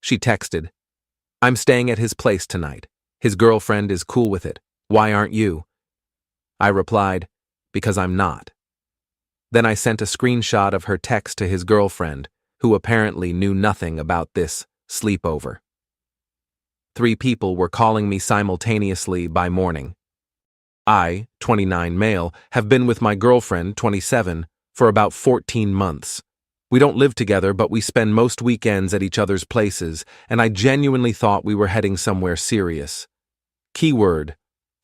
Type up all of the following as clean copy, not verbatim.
She texted, "I'm staying at his place tonight. His girlfriend is cool with it. Why aren't you?" I replied, "Because I'm not." Then I sent a screenshot of her text to his girlfriend, who apparently knew nothing about this sleepover. 3 people were calling me simultaneously by morning. I, 29 male, have been with my girlfriend, 27, for about 14 months. We don't live together, but we spend most weekends at each other's places, and I genuinely thought we were heading somewhere serious. Keyword: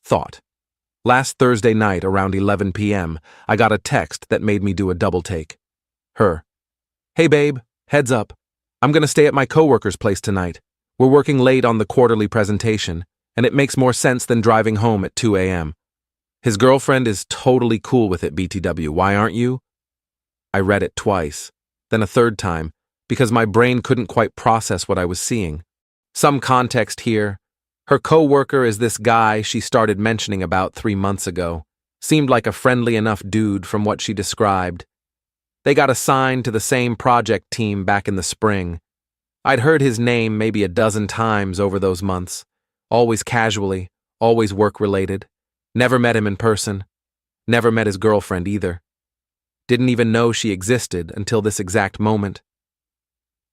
thought. Last Thursday night around 11 p.m., I got a text that made me do a double take. Her: "Hey babe, heads up. I'm gonna stay at my coworker's place tonight. We're working late on the quarterly presentation, and it makes more sense than driving home at 2 a.m. His girlfriend is totally cool with it, BTW. Why aren't you?" I read it twice, then a third time, because my brain couldn't quite process what I was seeing. Some context here. Her coworker is this guy she started mentioning about 3 months ago. Seemed like a friendly enough dude from what she described. They got assigned to the same project team back in the spring. I'd heard his name maybe a dozen times over those months, always casually, always work-related. Never met him in person. Never met his girlfriend either. Didn't even know she existed until this exact moment.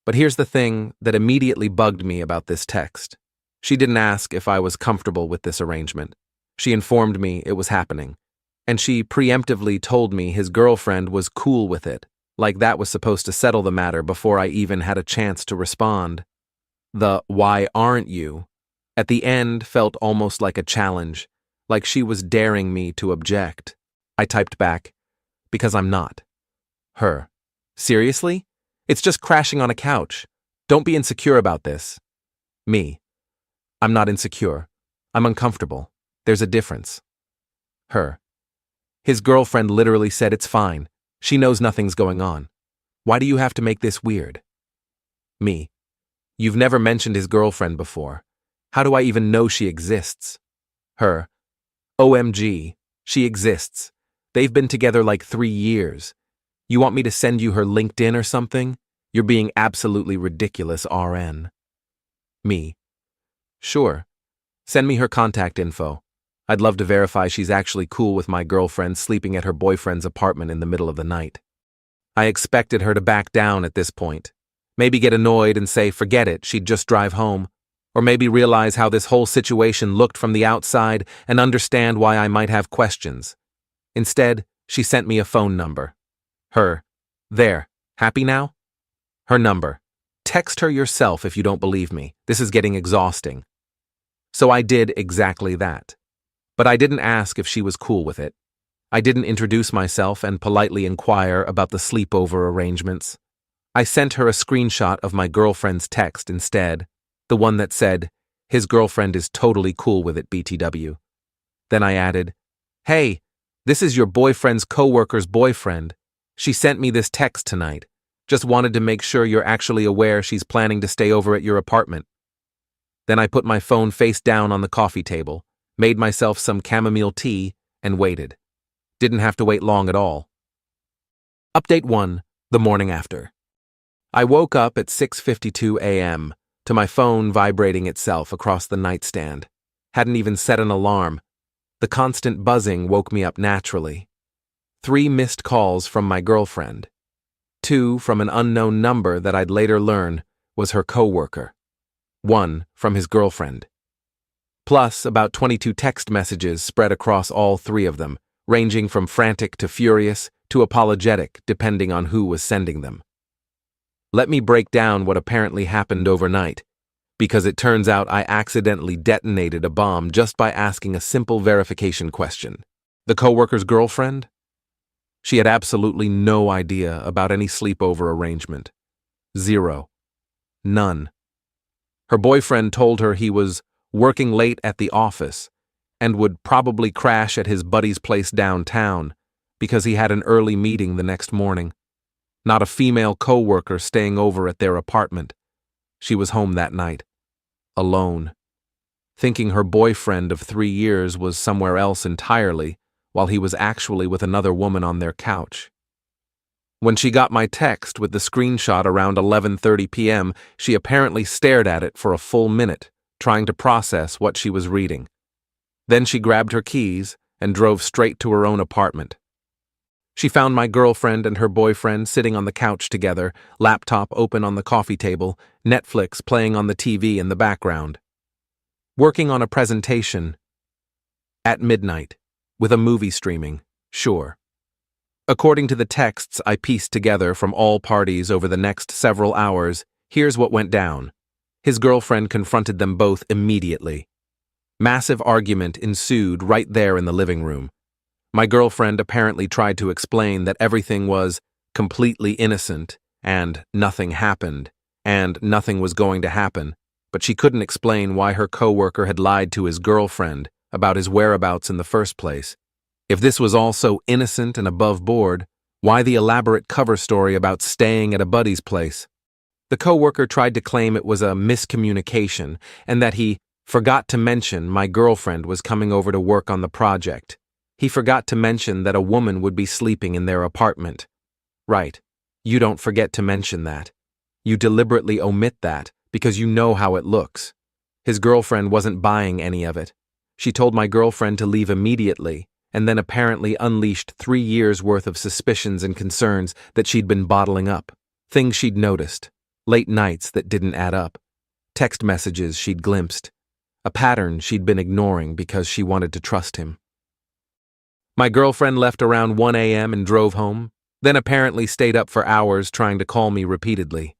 But here's the thing that immediately bugged me about this text. She didn't ask if I was comfortable with this arrangement. She informed me it was happening, and she preemptively told me his girlfriend was cool with it, like that was supposed to settle the matter before I even had a chance to respond. The "why aren't you?" at the end felt almost like a challenge, like she was daring me to object. I typed back, "Because I'm not." Her: "Seriously? It's just crashing on a couch. Don't be insecure about this." Me: "I'm not insecure. I'm uncomfortable. There's a difference." Her: "His girlfriend literally said it's fine. She knows nothing's going on. Why do you have to make this weird?" Me: "You've never mentioned his girlfriend before. How do I even know she exists?" Her: "OMG, she exists. They've been together like 3 years. You want me to send you her LinkedIn or something? You're being absolutely ridiculous, RN." Me: "Sure. Send me her contact info. I'd love to verify she's actually cool with my girlfriend sleeping at her boyfriend's apartment in the middle of the night." I expected her to back down at this point. Maybe get annoyed and say forget it, she'd just drive home. Or maybe realize how this whole situation looked from the outside and understand why I might have questions. Instead, she sent me a phone number. Her: "There, happy now?" Her number: "Text her yourself if you don't believe me. This is getting exhausting." So I did exactly that. But I didn't ask if she was cool with it. I didn't introduce myself and politely inquire about the sleepover arrangements. I sent her a screenshot of my girlfriend's text instead, the one that said, "His girlfriend is totally cool with it, BTW." Then I added, "Hey, this is your boyfriend's coworker's boyfriend. She sent me this text tonight. Just wanted to make sure you're actually aware she's planning to stay over at your apartment." Then I put my phone face down on the coffee table, made myself some chamomile tea, and waited. Didn't have to wait long at all. Update 1, the morning after. I woke up at 6:52 a.m. to my phone vibrating itself across the nightstand. Hadn't even set an alarm. The constant buzzing woke me up naturally. 3 missed calls from my girlfriend. 2 from an unknown number that I'd later learn was her coworker. 1 from his girlfriend. Plus about 22 text messages spread across all 3 of them, ranging from frantic to furious to apologetic depending on who was sending them. Let me break down what apparently happened overnight, because it turns out I accidentally detonated a bomb just by asking a simple verification question. The coworker's girlfriend? She had absolutely no idea about any sleepover arrangement. 0. None. Her boyfriend told her he was working late at the office and would probably crash at his buddy's place downtown because he had an early meeting the next morning. Not a female coworker staying over at their apartment. She was home that night, alone, thinking her boyfriend of 3 years was somewhere else entirely while he was actually with another woman on their couch. When she got my text with the screenshot around 11:30 p.m., she apparently stared at it for a full minute, trying to process what she was reading. Then she grabbed her keys and drove straight to her own apartment. She found my girlfriend and her boyfriend sitting on the couch together, laptop open on the coffee table, Netflix playing on the TV in the background. Working on a presentation at midnight, with a movie streaming, sure. According to the texts I pieced together from all parties over the next several hours, here's what went down. His girlfriend confronted them both immediately. Massive argument ensued right there in the living room. My girlfriend apparently tried to explain that everything was completely innocent, and nothing happened, and nothing was going to happen, but she couldn't explain why her coworker had lied to his girlfriend about his whereabouts in the first place. If this was all so innocent and above board, why the elaborate cover story about staying at a buddy's place? The coworker tried to claim it was a miscommunication and that he forgot to mention my girlfriend was coming over to work on the project. He forgot to mention that a woman would be sleeping in their apartment. Right. You don't forget to mention that. You deliberately omit that because you know how it looks. His girlfriend wasn't buying any of it. She told my girlfriend to leave immediately, and then apparently unleashed 3 years' worth of suspicions and concerns that she'd been bottling up, things she'd noticed, late nights that didn't add up, text messages she'd glimpsed, a pattern she'd been ignoring because she wanted to trust him. My girlfriend left around 1 a.m. and drove home, then apparently stayed up for hours trying to call me repeatedly.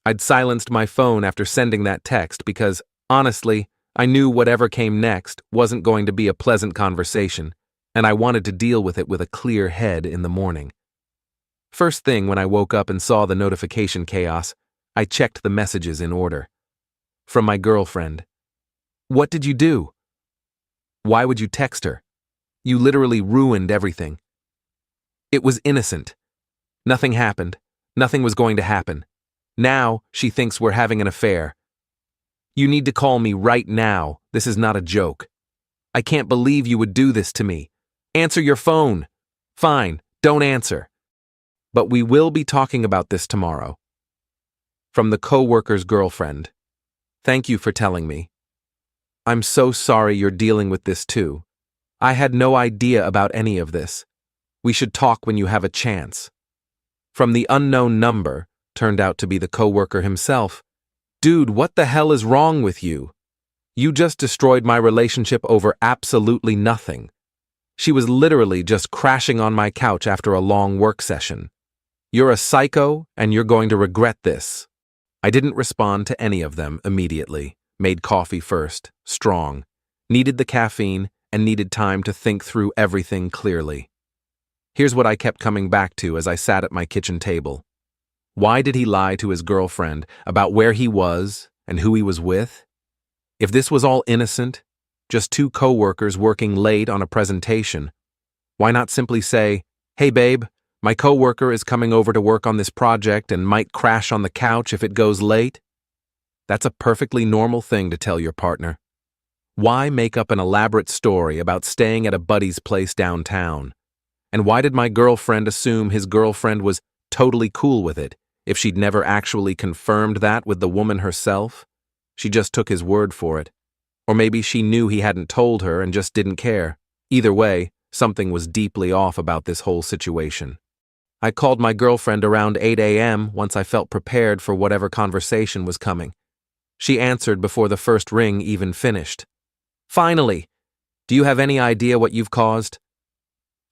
I'd silenced my phone after sending that text because, honestly, I knew whatever came next wasn't going to be a pleasant conversation, and I wanted to deal with it with a clear head in the morning. First thing when I woke up and saw the notification chaos, I checked the messages in order. From my girlfriend. What did you do? Why would you text her? You literally ruined everything. It was innocent. Nothing happened. Nothing was going to happen. Now she thinks we're having an affair. You need to call me right now. This is not a joke. I can't believe you would do this to me. Answer your phone. Fine, don't answer. But we will be talking about this tomorrow. From the co-worker's girlfriend. Thank you for telling me. I'm so sorry you're dealing with this too. I had no idea about any of this. We should talk when you have a chance. From the unknown number, turned out to be the co-worker himself. Dude, what the hell is wrong with you? You just destroyed my relationship over absolutely nothing. She was literally just crashing on my couch after a long work session. You're a psycho, and you're going to regret this. I didn't respond to any of them immediately. Made coffee first, strong. Needed the caffeine, and needed time to think through everything clearly. Here's what I kept coming back to as I sat at my kitchen table. Why did he lie to his girlfriend about where he was and who he was with? If this was all innocent, just 2 co-workers working late on a presentation, why not simply say, "Hey babe, my co-worker is coming over to work on this project and might crash on the couch if it goes late"? That's a perfectly normal thing to tell your partner. Why make up an elaborate story about staying at a buddy's place downtown? And why did my girlfriend assume his girlfriend was totally cool with it if she'd never actually confirmed that with the woman herself? She just took his word for it. Or maybe she knew he hadn't told her and just didn't care. Either way, something was deeply off about this whole situation. I called my girlfriend around 8 a.m. once I felt prepared for whatever conversation was coming. She answered before the first ring even finished. Finally, do you have any idea what you've caused?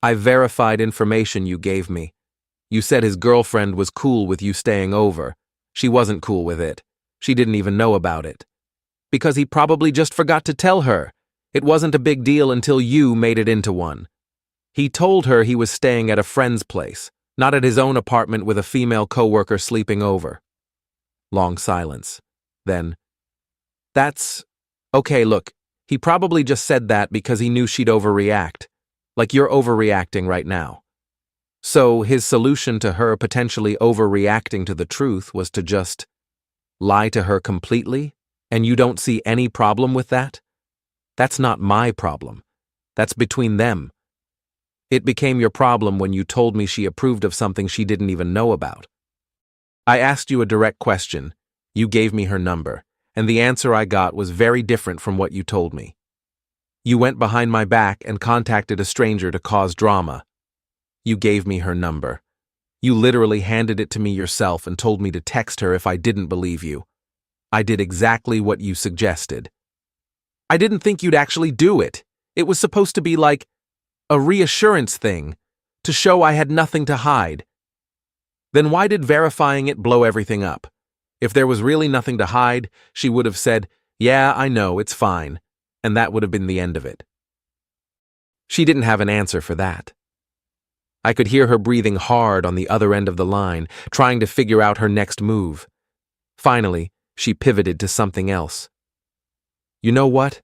I verified information you gave me. You said his girlfriend was cool with you staying over. She wasn't cool with it. She didn't even know about it. Because he probably just forgot to tell her. It wasn't a big deal until you made it into one. He told her he was staying at a friend's place, not at his own apartment with a female coworker sleeping over. Long silence. Then, okay, look, he probably just said that because he knew she'd overreact, like you're overreacting right now. So his solution to her potentially overreacting to the truth was to just lie to her completely, and you don't see any problem with that? That's not my problem. That's between them. It became your problem when you told me she approved of something she didn't even know about. I asked you a direct question. You gave me her number, and the answer I got was very different from what you told me. You went behind my back and contacted a stranger to cause drama. You gave me her number. You literally handed it to me yourself and told me to text her if I didn't believe you. I did exactly what you suggested. I didn't think you'd actually do it. It was supposed to be like a reassurance thing, to show I had nothing to hide. Then why did verifying it blow everything up? If there was really nothing to hide, she would have said, "Yeah, I know, it's fine," and that would have been the end of it. She didn't have an answer for that. I could hear her breathing hard on the other end of the line, trying to figure out her next move. Finally, she pivoted to something else. You know what?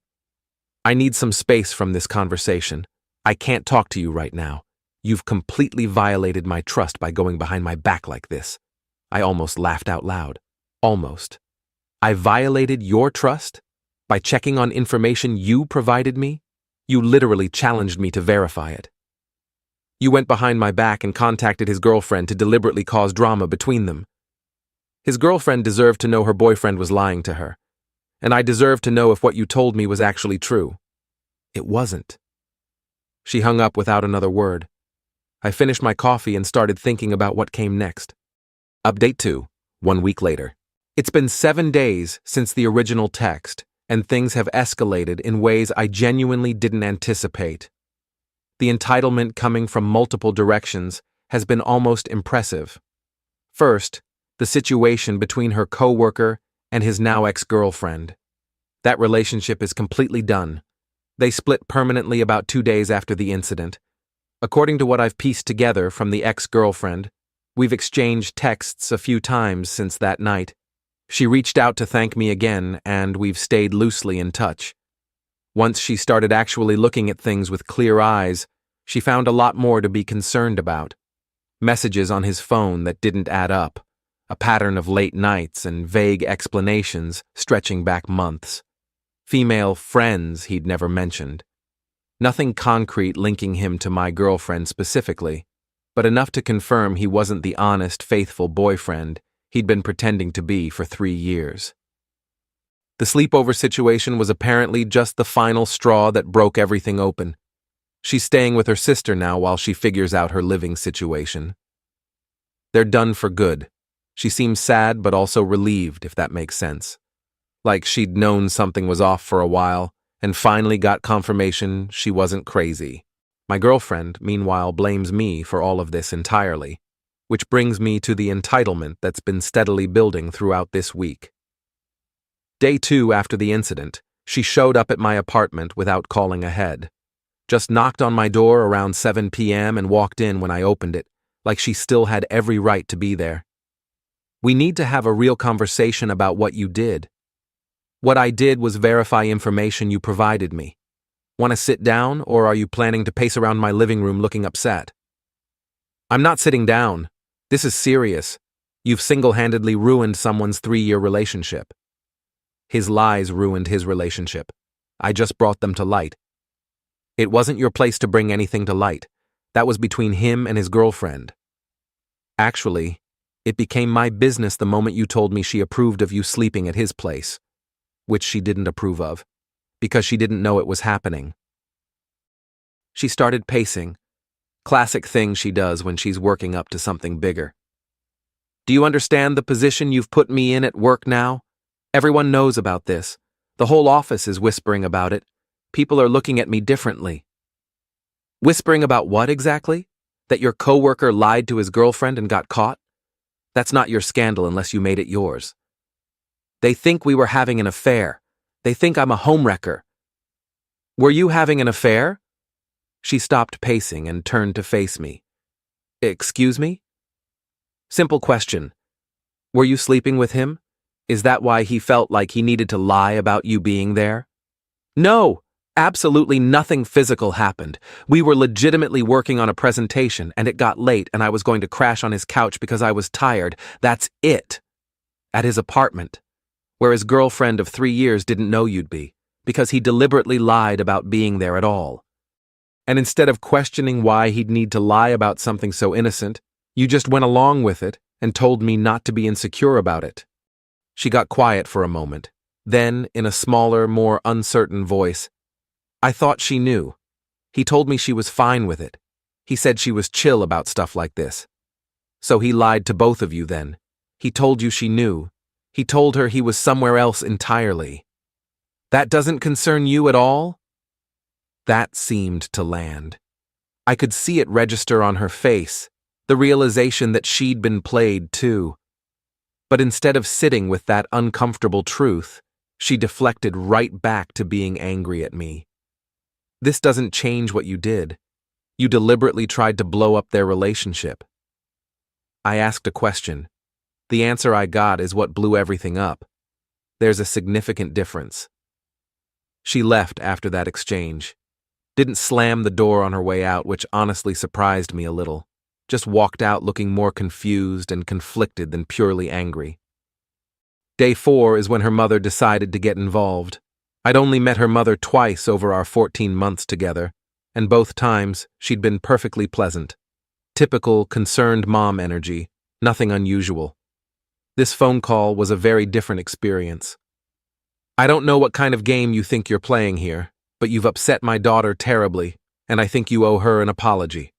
I need some space from this conversation. I can't talk to you right now. You've completely violated my trust by going behind my back like this. I almost laughed out loud. Almost. I violated your trust? By checking on information you provided me? You literally challenged me to verify it. You went behind my back and contacted his girlfriend to deliberately cause drama between them. His girlfriend deserved to know her boyfriend was lying to her, and I deserved to know if what you told me was actually true. It wasn't. She hung up without another word. I finished my coffee and started thinking about what came next. Update 2, 1 week later. It's been 7 days since the original text, and things have escalated in ways I genuinely didn't anticipate. The entitlement coming from multiple directions has been almost impressive. First, the situation between her coworker and his now ex-girlfriend. That relationship is completely done. They split permanently about 2 days after the incident. According to what I've pieced together from the ex-girlfriend, we've exchanged texts a few times since that night. She reached out to thank me again, and we've stayed loosely in touch. Once she started actually looking at things with clear eyes, she found a lot more to be concerned about. Messages on his phone that didn't add up, a pattern of late nights and vague explanations stretching back months. Female friends he'd never mentioned. Nothing concrete linking him to my girlfriend specifically, but enough to confirm he wasn't the honest, faithful boyfriend he'd been pretending to be for 3 years. The sleepover situation was apparently just the final straw that broke everything open. She's staying with her sister now while she figures out her living situation. They're done for good. She seems sad but also relieved, if that makes sense. Like she'd known something was off for a while, and finally got confirmation she wasn't crazy. My girlfriend, meanwhile, blames me for all of this entirely, which brings me to the entitlement that's been steadily building throughout this week. Day 2 after the incident, she showed up at my apartment without calling ahead. Just knocked on my door around 7 p.m. and walked in when I opened it, like she still had every right to be there. We need to have a real conversation about what you did. What I did was verify information you provided me. Want to sit down, or are you planning to pace around my living room looking upset? I'm not sitting down. This is serious. You've single-handedly ruined someone's 3-year relationship. His lies ruined his relationship. I just brought them to light. It wasn't your place to bring anything to light. That was between him and his girlfriend. Actually, it became my business the moment you told me she approved of you sleeping at his place, which she didn't approve of, because she didn't know it was happening. She started pacing. Classic thing she does when she's working up to something bigger. Do you understand the position you've put me in at work now? Everyone knows about this. The whole office is whispering about it. People are looking at me differently. Whispering about what exactly? That your coworker lied to his girlfriend and got caught? That's not your scandal unless you made it yours. They think we were having an affair. They think I'm a homewrecker. Were you having an affair? She stopped pacing and turned to face me. Excuse me? Simple question. Were you sleeping with him? Is that why he felt like he needed to lie about you being there? No, absolutely nothing physical happened. We were legitimately working on a presentation and it got late and I was going to crash on his couch because I was tired. That's it. At his apartment, where his girlfriend of 3 years didn't know you'd be, because he deliberately lied about being there at all. And instead of questioning why he'd need to lie about something so innocent, you just went along with it and told me not to be insecure about it. She got quiet for a moment. Then, in a smaller, more uncertain voice, I thought she knew. He told me she was fine with it. He said she was chill about stuff like this. So he lied to both of you then. He told you she knew. He told her he was somewhere else entirely. That doesn't concern you at all? That seemed to land. I could see it register on her face, the realization that she'd been played too. But instead of sitting with that uncomfortable truth, she deflected right back to being angry at me. This doesn't change what you did. You deliberately tried to blow up their relationship. I asked a question. The answer I got is what blew everything up. There's a significant difference. She left after that exchange. Didn't slam the door on her way out, which honestly surprised me a little. Just walked out looking more confused and conflicted than purely angry. Day 4 is when her mother decided to get involved. I'd only met her mother twice over our 14 months together, and both times she'd been perfectly pleasant. Typical concerned mom energy, nothing unusual. This phone call was a very different experience. I don't know what kind of game you think you're playing here, but you've upset my daughter terribly, and I think you owe her an apology.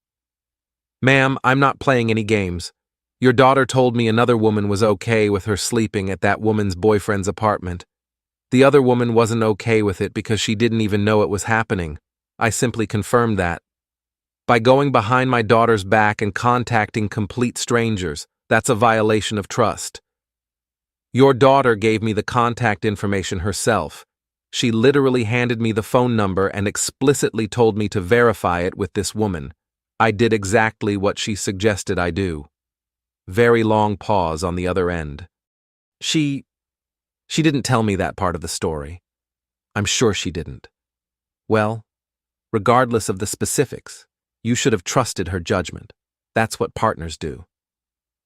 Ma'am, I'm not playing any games. Your daughter told me another woman was okay with her sleeping at that woman's boyfriend's apartment. The other woman wasn't okay with it because she didn't even know it was happening. I simply confirmed that. By going behind my daughter's back and contacting complete strangers, that's a violation of trust. Your daughter gave me the contact information herself. She literally handed me the phone number and explicitly told me to verify it with this woman. I did exactly what she suggested I do. Very long pause on the other end. She didn't tell me that part of the story. I'm sure she didn't. Well, regardless of the specifics, you should have trusted her judgment. That's what partners do.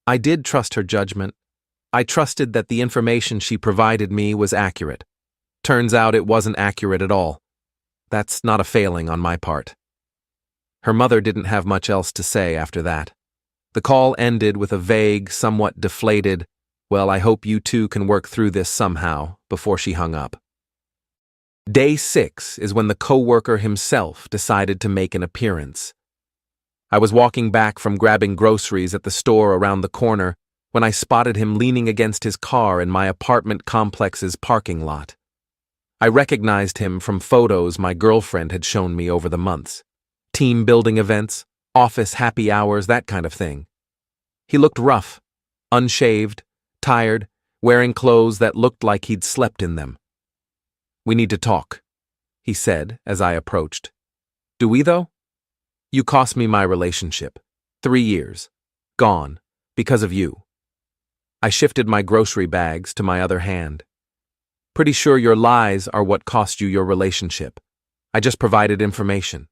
I did trust her judgment. I trusted that the information she provided me was accurate. Turns out it wasn't accurate at all. That's not a failing on my part. Her mother didn't have much else to say after that. The call ended with a vague, somewhat deflated, "Well, I hope you two can work through this somehow," before she hung up. Day 6 is when the coworker himself decided to make an appearance. I was walking back from grabbing groceries at the store around the corner when I spotted him leaning against his car in my apartment complex's parking lot. I recognized him from photos my girlfriend had shown me over the months. Team building events, office happy hours, that kind of thing. He looked rough, unshaved, tired, wearing clothes that looked like he'd slept in them. "We need to talk," he said as I approached. "Do we, though? You cost me my relationship. 3 years. Gone. Because of you." I shifted my grocery bags to my other hand. "Pretty sure your lies are what cost you your relationship. I just provided information.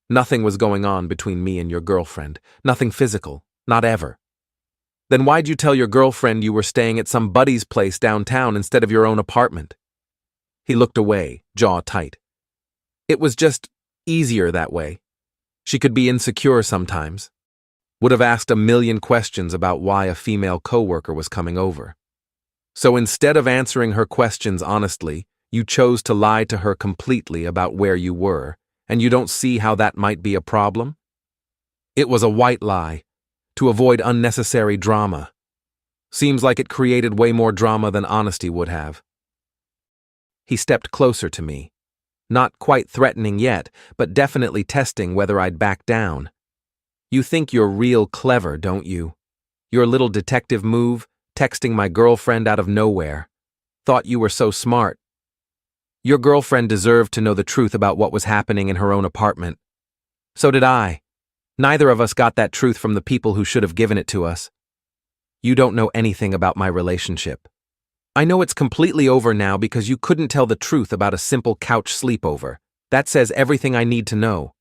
Nothing was going on between me and your girlfriend. Nothing physical. Not ever. Then why'd you tell your girlfriend you were staying at some buddy's place downtown instead of your own apartment?" He looked away, jaw tight. "It was just easier that way. She could be insecure sometimes. Would have asked a million questions about why a female coworker was coming over. So instead of answering her questions honestly, you chose to lie to her completely about where you were, and you don't see how that might be a problem? It was a white lie, to avoid unnecessary drama. Seems like it created way more drama than honesty would have." He stepped closer to me. Not quite threatening yet, but definitely testing whether I'd back down. "You think you're real clever, don't you? Your little detective move, texting my girlfriend out of nowhere. Thought you were so smart. Your girlfriend deserved to know the truth about what was happening in her own apartment. So did I. Neither of us got that truth from the people who should have given it to us. You don't know anything about my relationship. I know it's completely over now because you couldn't tell the truth about a simple couch sleepover. That says everything I need to know."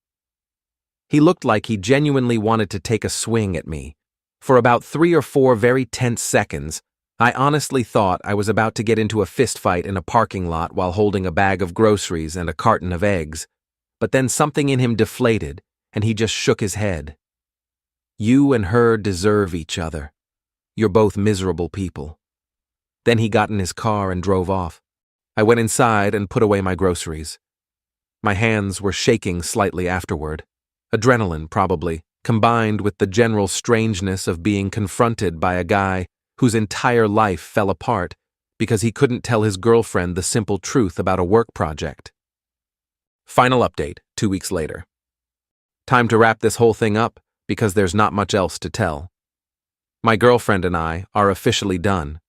He looked like he genuinely wanted to take a swing at me. For about 3 or 4 very tense seconds, I honestly thought I was about to get into a fistfight in a parking lot while holding a bag of groceries and a carton of eggs. but then something in him deflated, and he just shook his head. You and her deserve each other. You're both miserable people. Then he got in his car and drove off. I went inside and put away my groceries. My hands were shaking slightly afterward. Adrenaline, probably, combined with the general strangeness of being confronted by a guy whose entire life fell apart because he couldn't tell his girlfriend the simple truth about a work project. Final update, 2 weeks later. Time to wrap this whole thing up because there's not much else to tell. My girlfriend and I are officially done.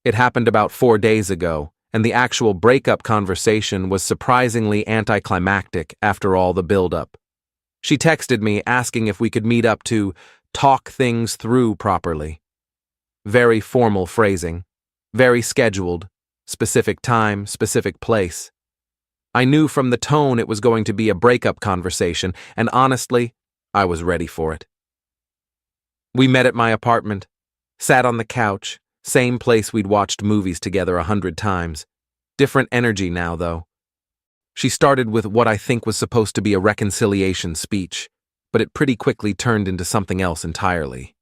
It happened about 4 days ago, and the actual breakup conversation was surprisingly anticlimactic after all the build-up. She texted me asking if we could meet up to talk things through properly. Very formal phrasing, very scheduled, specific time, specific place. I knew from the tone it was going to be a breakup conversation, and honestly, I was ready for it. We met at my apartment, sat on the couch, same place we'd watched movies together 100 times. Different energy now, though. She started with what I think was supposed to be a reconciliation speech, but it pretty quickly turned into something else entirely.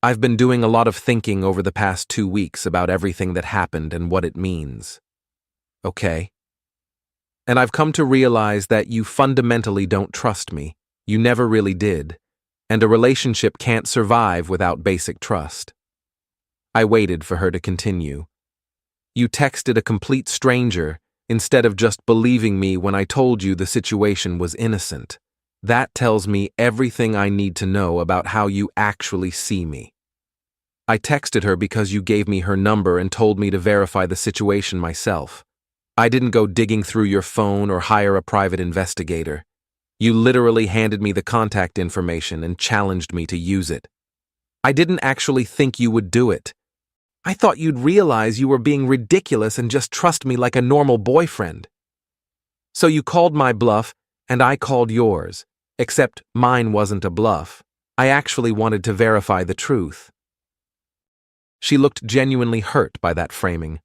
I've been doing a lot of thinking over the past 2 weeks about everything that happened and what it means. Okay. And I've come to realize that you fundamentally don't trust me. You never really did. And a relationship can't survive without basic trust. I waited for her to continue. You texted a complete stranger instead of just believing me when I told you the situation was innocent. That tells me everything I need to know about how you actually see me. I texted her because you gave me her number and told me to verify the situation myself. I didn't go digging through your phone or hire a private investigator. You literally handed me the contact information and challenged me to use it. I didn't actually think you would do it. I thought you'd realize you were being ridiculous and just trust me like a normal boyfriend. So you called my bluff, and I called yours, except mine wasn't a bluff. I actually wanted to verify the truth. She looked genuinely hurt by that framing.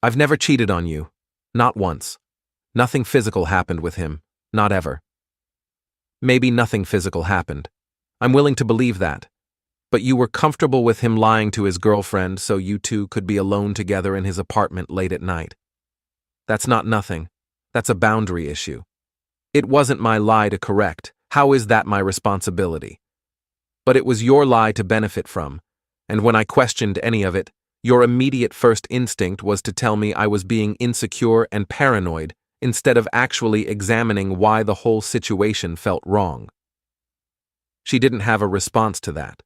I've never cheated on you. Not once. Nothing physical happened with him. Not ever. Maybe nothing physical happened. I'm willing to believe that. But you were comfortable with him lying to his girlfriend so you two could be alone together in his apartment late at night. That's not nothing. That's a boundary issue. It wasn't my lie to correct. How is that my responsibility? But it was your lie to benefit from, and when I questioned any of it, your immediate first instinct was to tell me I was being insecure and paranoid instead of actually examining why the whole situation felt wrong. She didn't have a response to that.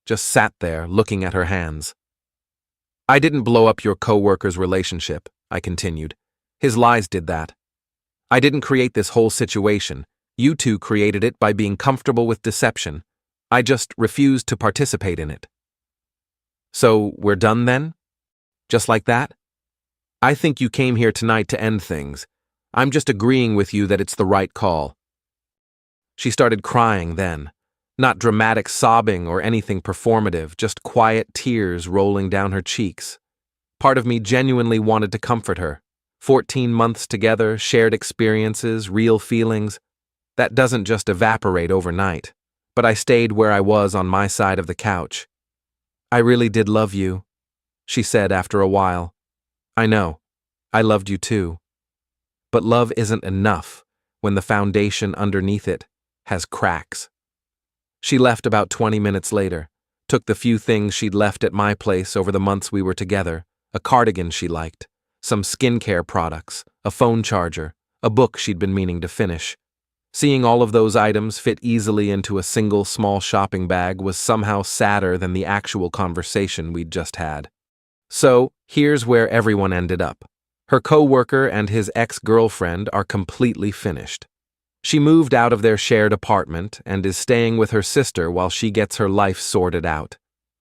Just sat there looking at her hands. I didn't blow up your coworker's relationship, I continued. His lies did that. I didn't create this whole situation. You two created it by being comfortable with deception. I just refused to participate in it. So we're done then? Just like that? I think you came here tonight to end things. I'm just agreeing with you that it's the right call. She started crying then. Not dramatic sobbing or anything performative, just quiet tears rolling down her cheeks. Part of me genuinely wanted to comfort her. 14 months together, shared experiences, real feelings. That doesn't just evaporate overnight. But I stayed where I was on my side of the couch. I really did love you, she said after a while. I know. I loved you too. But love isn't enough when the foundation underneath it has cracks. She left about 20 minutes later, took the few things she'd left at my place over the months we were together, a cardigan she liked, some skincare products, a phone charger, a book she'd been meaning to finish. Seeing all of those items fit easily into a single small shopping bag was somehow sadder than the actual conversation we'd just had. So, here's where everyone ended up. Her coworker and his ex-girlfriend are completely finished. She moved out of their shared apartment and is staying with her sister while she gets her life sorted out.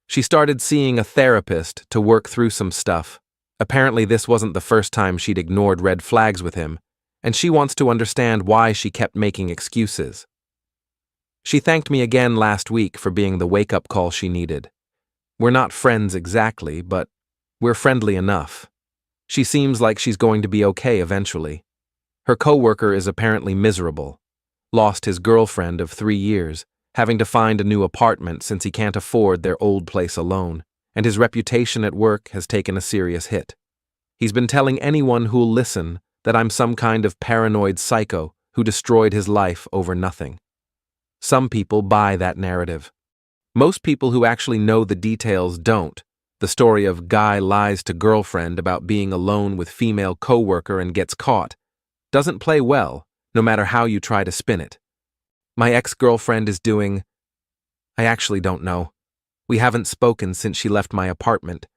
She started seeing a therapist to work through some stuff. Apparently this wasn't the first time she'd ignored red flags with him, and she wants to understand why she kept making excuses. She thanked me again last week for being the wake-up call she needed. We're not friends exactly, but we're friendly enough. She seems like she's going to be okay eventually. Her coworker is apparently miserable. Lost his girlfriend of 3 years, having to find a new apartment since he can't afford their old place alone, and his reputation at work has taken a serious hit. He's been telling anyone who'll listen that I'm some kind of paranoid psycho who destroyed his life over nothing. Some people buy that narrative. Most people who actually know the details don't. The story of guy lies to girlfriend about being alone with female coworker and gets caught doesn't play well, no matter how you try to spin it. My ex-girlfriend is doing... I actually don't know. We haven't spoken since she left my apartment.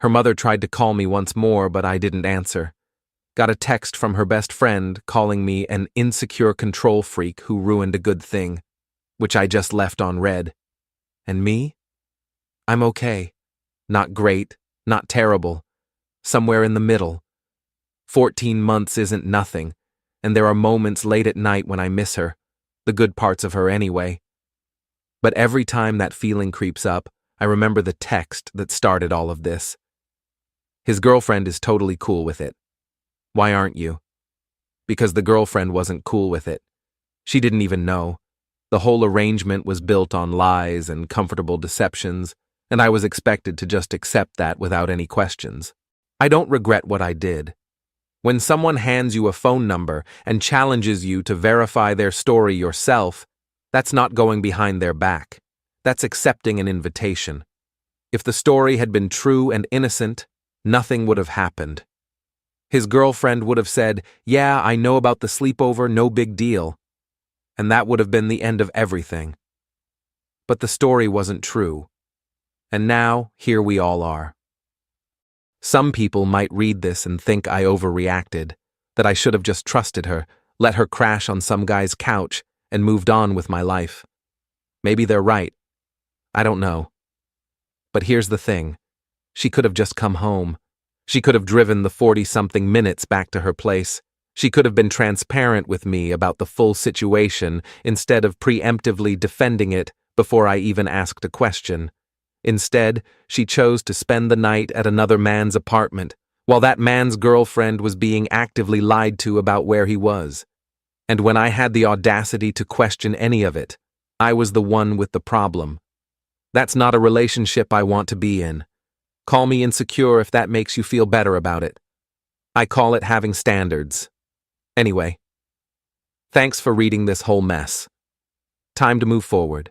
Her mother tried to call me once more, but I didn't answer. Got a text from her best friend calling me an insecure control freak who ruined a good thing, which I just left on read. And me? I'm okay. Not great, not terrible. Somewhere in the middle. 14 months isn't nothing, and there are moments late at night when I miss her, the good parts of her anyway. But every time that feeling creeps up, I remember the text that started all of this. His girlfriend is totally cool with it. Why aren't you? Because the girlfriend wasn't cool with it. She didn't even know. The whole arrangement was built on lies and comfortable deceptions, and I was expected to just accept that without any questions. I don't regret what I did. When someone hands you a phone number and challenges you to verify their story yourself, that's not going behind their back. That's accepting an invitation. If the story had been true and innocent, nothing would have happened. His girlfriend would have said, "Yeah, I know about the sleepover, no big deal." And that would have been the end of everything. But the story wasn't true. And now, here we all are. Some people might read this and think I overreacted, that I should have just trusted her, let her crash on some guy's couch, and moved on with my life. Maybe they're right. I don't know. But here's the thing. She could have just come home. She could have driven the 40-something minutes back to her place. She could have been transparent with me about the full situation instead of preemptively defending it before I even asked a question. Instead, she chose to spend the night at another man's apartment, while that man's girlfriend was being actively lied to about where he was. And when I had the audacity to question any of it, I was the one with the problem. That's not a relationship I want to be in. Call me insecure if that makes you feel better about it. I call it having standards. Anyway, thanks for reading this whole mess. Time to move forward.